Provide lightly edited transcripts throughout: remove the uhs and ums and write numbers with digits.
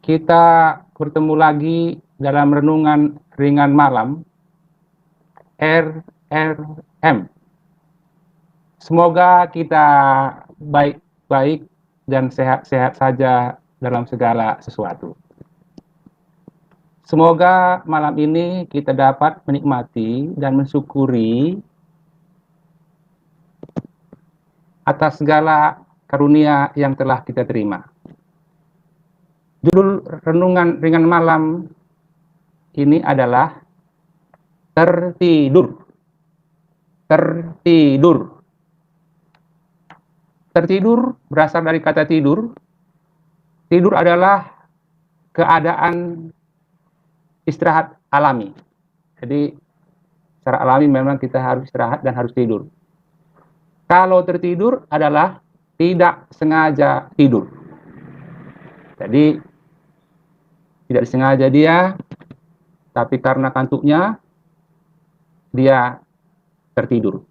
Kita bertemu lagi dalam renungan ringan malam RRM. Semoga kita baik-baik dan sehat-sehat saja dalam segala sesuatu. Semoga malam ini kita dapat menikmati dan mensyukuri atas segala karunia yang telah kita terima. Judul renungan ringan malam ini adalah tertidur. Tertidur. Tertidur berasal dari kata tidur. Tidur adalah keadaan istirahat alami. Jadi secara alami memang kita harus istirahat dan harus tidur. Kalau tertidur adalah tidak sengaja tidur. Jadi tidak disengaja dia, tapi karena kantuknya dia tertidur.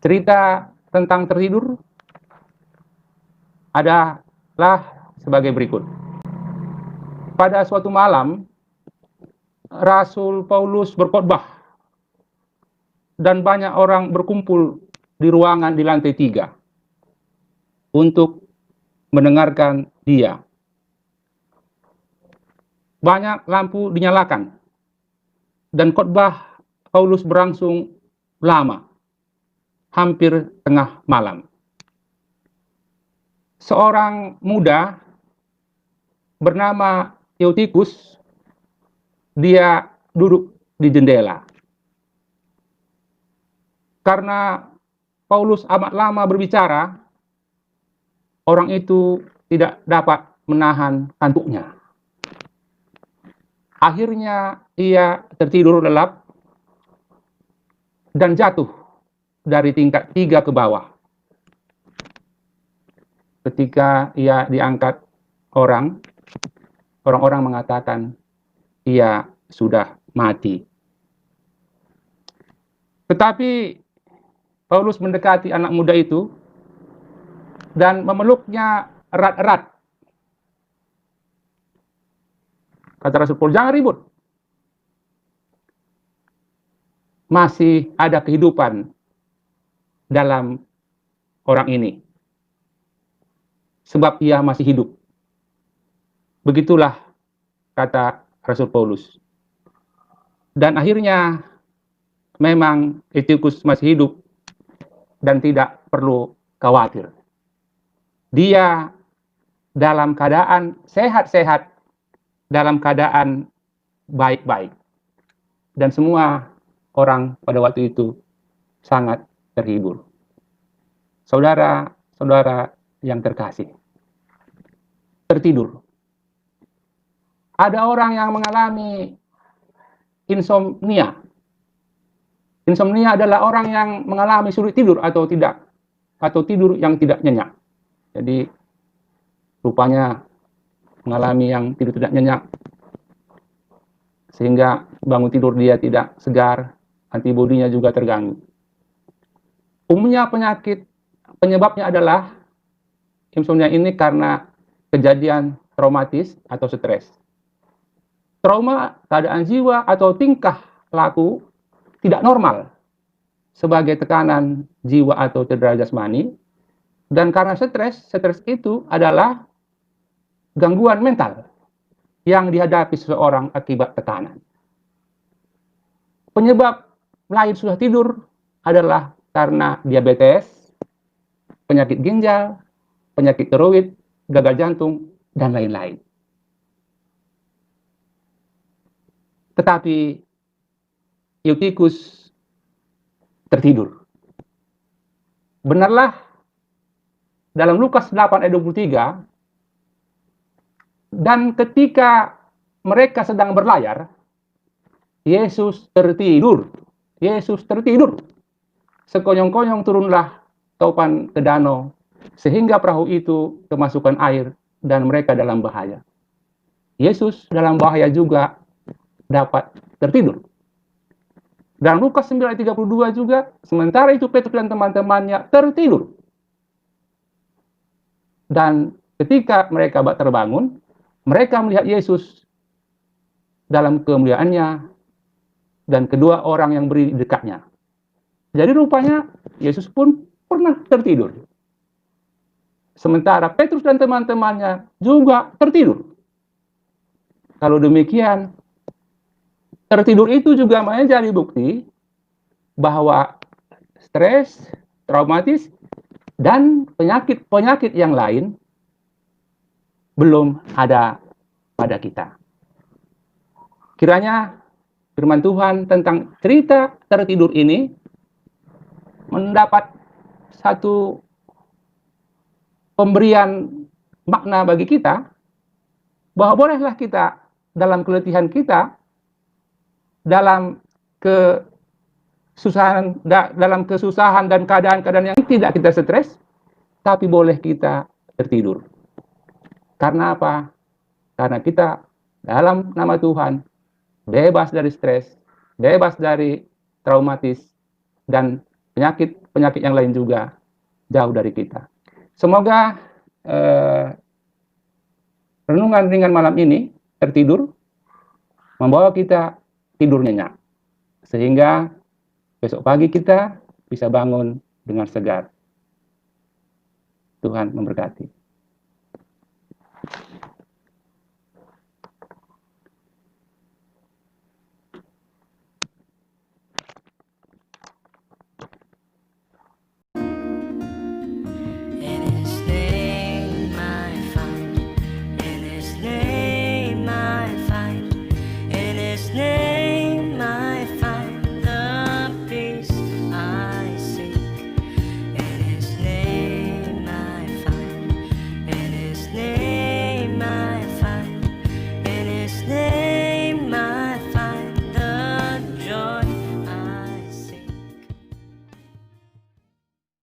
Cerita tentang tertidur adalah sebagai berikut. Pada suatu malam, Rasul Paulus berkhotbah dan banyak orang berkumpul di ruangan di lantai 3 untuk mendengarkan dia. Banyak lampu dinyalakan dan khotbah Paulus berlangsung lama, hampir tengah malam. Seorang muda bernama Eutikus, dia duduk di jendela. Karena Paulus amat lama berbicara, orang itu tidak dapat menahan kantuknya. Akhirnya ia tertidur lelap dan jatuh dari tingkat 3 ke bawah. Ketika ia diangkat orang-orang mengatakan ia sudah mati. Tetapi Paulus mendekati anak muda itu dan memeluknya erat-erat. Kata Rasul Paulus, jangan ribut. Masih ada kehidupan dalam orang ini. Sebab ia masih hidup. Begitulah kata Rasul Paulus. Dan akhirnya memang Eutikus masih hidup dan tidak perlu khawatir. Dia dalam keadaan sehat-sehat, dalam keadaan baik-baik. Dan semua orang pada waktu itu sangat terhibur. Saudara-saudara yang terkasih, tertidur. Ada orang yang mengalami insomnia. Insomnia adalah orang yang mengalami sulit tidur atau tidur yang tidak nyenyak. Jadi rupanya mengalami yang tidur tidak nyenyak sehingga bangun tidur dia tidak segar, antibodinya juga terganggu. Umumnya penyebabnya adalah insomnia ini karena kejadian traumatis atau stres. Trauma, keadaan jiwa atau tingkah laku tidak normal sebagai tekanan jiwa atau cedera jasmani. Dan karena stres itu adalah gangguan mental yang dihadapi seseorang akibat tekanan. Penyebab lain susah tidur adalah karena diabetes, penyakit ginjal, penyakit tiroid, gagal jantung, dan lain-lain. Tetapi Eutikus tertidur. Benarlah dalam Lukas 8 ayat 23, dan ketika mereka sedang berlayar, Yesus tertidur. Yesus tertidur. Sekonyong-konyong turunlah topan ke danau, sehingga perahu itu kemasukan air dan mereka dalam bahaya. Yesus dalam bahaya juga dapat tertidur. Dan Lukas 9 ayat 32 juga, sementara itu Petrus dan teman-temannya tertidur. Dan ketika mereka terbangun, Mereka melihat Yesus dalam kemuliaannya dan kedua orang yang berdiri di dekatnya. Jadi rupanya Yesus pun pernah tertidur. Sementara Petrus dan teman-temannya juga tertidur. Kalau demikian, tertidur itu juga menjadi bukti bahwa stres, traumatis, dan penyakit-penyakit yang lain belum ada pada kita. Kiranya firman Tuhan tentang cerita tertidur ini mendapat satu pemberian makna bagi kita, bahwa bolehlah kita dalam keletihan kita, dalam kesusahan dan keadaan-keadaan yang tidak kita stres, tapi boleh kita tertidur. Karena apa? Karena kita dalam nama Tuhan bebas dari stres, bebas dari traumatis, dan penyakit-penyakit yang lain juga jauh dari kita. Semoga renungan ringan malam ini, tertidur, membawa kita tidur nyenyak. Sehingga besok pagi kita bisa bangun dengan segar. Tuhan memberkati.